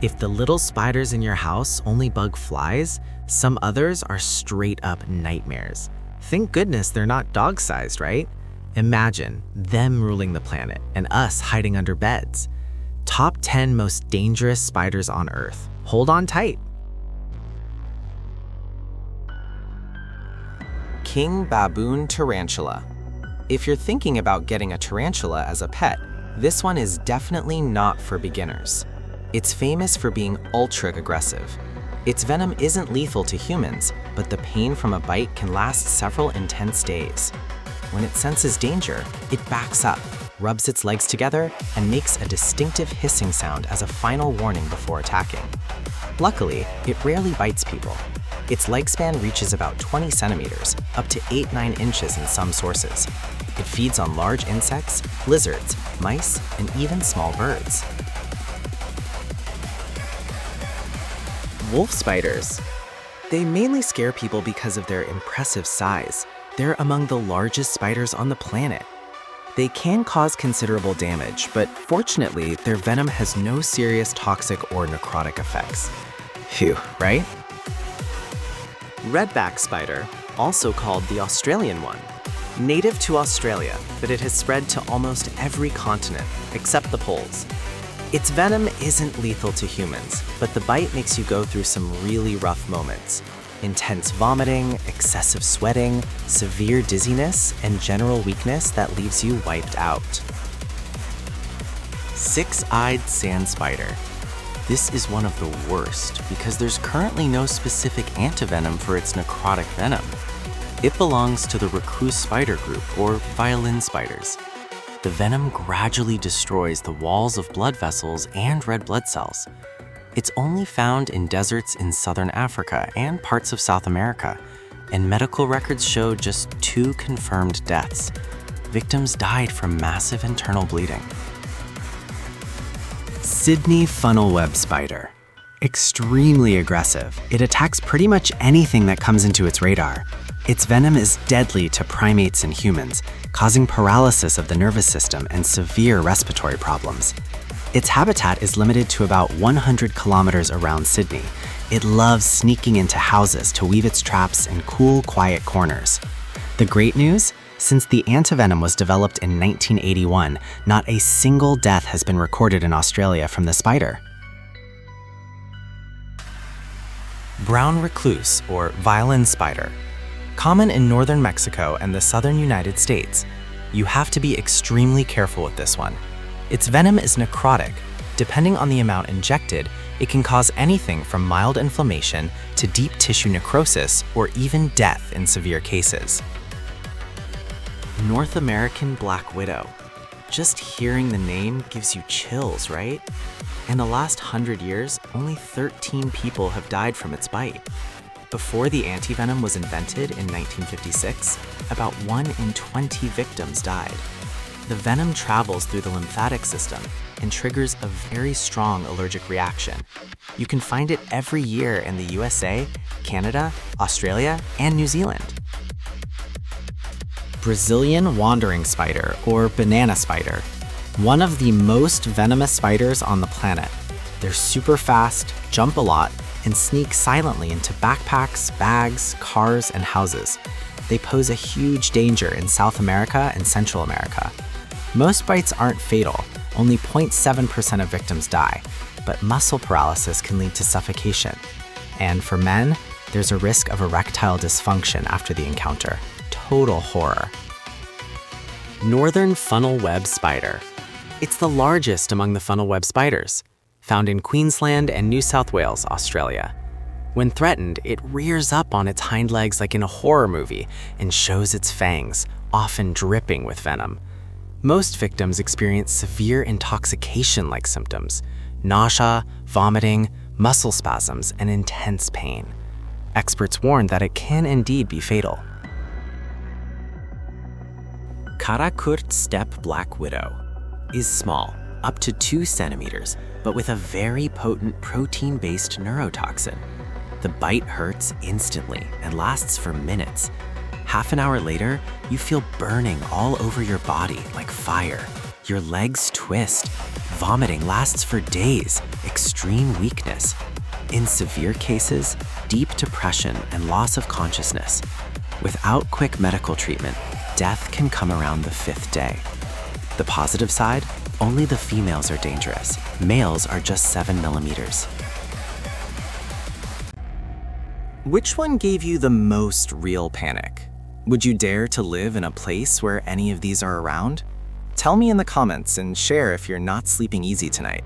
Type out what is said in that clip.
If the little spiders in your house only bug flies, some others are straight up nightmares. Thank goodness they're not dog-sized, right? Imagine them ruling the planet and us hiding under beds. Top 10 most dangerous spiders on Earth. Hold on tight. King baboon tarantula. If you're thinking about getting a tarantula as a pet, this one is definitely not for beginners. It's famous for being ultra-aggressive. Its venom isn't lethal to humans, but the pain from a bite can last several intense days. When it senses danger, it backs up, rubs its legs together, and makes a distinctive hissing sound as a final warning before attacking. Luckily, it rarely bites people. Its leg span reaches about 20 centimeters, up to 8-9 inches in some sources. It feeds on large insects, lizards, mice, and even small birds. Wolf spiders. They mainly scare people because of their impressive size. They're among the largest spiders on the planet. They can cause considerable damage, but fortunately, their venom has no serious toxic or necrotic effects. Phew, right? Redback spider, also called the Australian one. Native to Australia, but it has spread to almost every continent, except the poles. Its venom isn't lethal to humans, but the bite makes you go through some really rough moments. Intense vomiting, excessive sweating, severe dizziness, and general weakness that leaves you wiped out. Six-eyed sand spider. This is one of the worst because there's currently no specific antivenom for its necrotic venom. It belongs to the recluse spider group, or violin spiders. The venom gradually destroys the walls of blood vessels and red blood cells. It's only found in deserts in southern Africa and parts of South America, and medical records show just 2 confirmed deaths. Victims died from massive internal bleeding. Sydney funnel web spider. Extremely aggressive, it attacks pretty much anything that comes into its radar. Its venom is deadly to primates and humans, causing paralysis of the nervous system and severe respiratory problems. Its habitat is limited to about 100 kilometers around Sydney. It loves sneaking into houses to weave its traps in cool, quiet corners. The great news? Since the antivenom was developed in 1981, not a single death has been recorded in Australia from the spider. Brown recluse, or violin spider. Common in northern Mexico and the southern United States. You have to be extremely careful with this one. Its venom is necrotic. Depending on the amount injected, it can cause anything from mild inflammation to deep tissue necrosis or even death in severe cases. North American black widow. Just hearing the name gives you chills, right? In the last 100 years, only 13 people have died from its bite. Before the antivenom was invented in 1956, about 1 in 20 victims died. The venom travels through the lymphatic system and triggers a very strong allergic reaction. You can find it every year in the USA, Canada, Australia, and New Zealand. Brazilian wandering spider, or banana spider. One of the most venomous spiders on the planet. They're super fast, jump a lot, and sneak silently into backpacks, bags, cars, and houses. They pose a huge danger in South America and Central America. Most bites aren't fatal, only 0.7% of victims die, but muscle paralysis can lead to suffocation. And for men, there's a risk of erectile dysfunction after the encounter. Total horror. Northern funnel web spider. It's the largest among the funnel web spiders, found in Queensland and New South Wales, Australia. When threatened, it rears up on its hind legs like in a horror movie and shows its fangs, often dripping with venom. Most victims experience severe intoxication-like symptoms: nausea, vomiting, muscle spasms, and intense pain. Experts warn that it can indeed be fatal. Karakurt steppe black widow is small, up to 2 centimeters, but with a very potent protein-based neurotoxin. The bite hurts instantly and lasts for minutes. Half an hour later, you feel burning all over your body like fire. Your legs twist. Vomiting lasts for days, extreme weakness. In severe cases, deep depression and loss of consciousness. Without quick medical treatment, death can come around the 5th day. The positive side, only the females are dangerous. Males are just 7 millimeters. Which one gave you the most real panic? Would you dare to live in a place where any of these are around? Tell me in the comments and share if you're not sleeping easy tonight.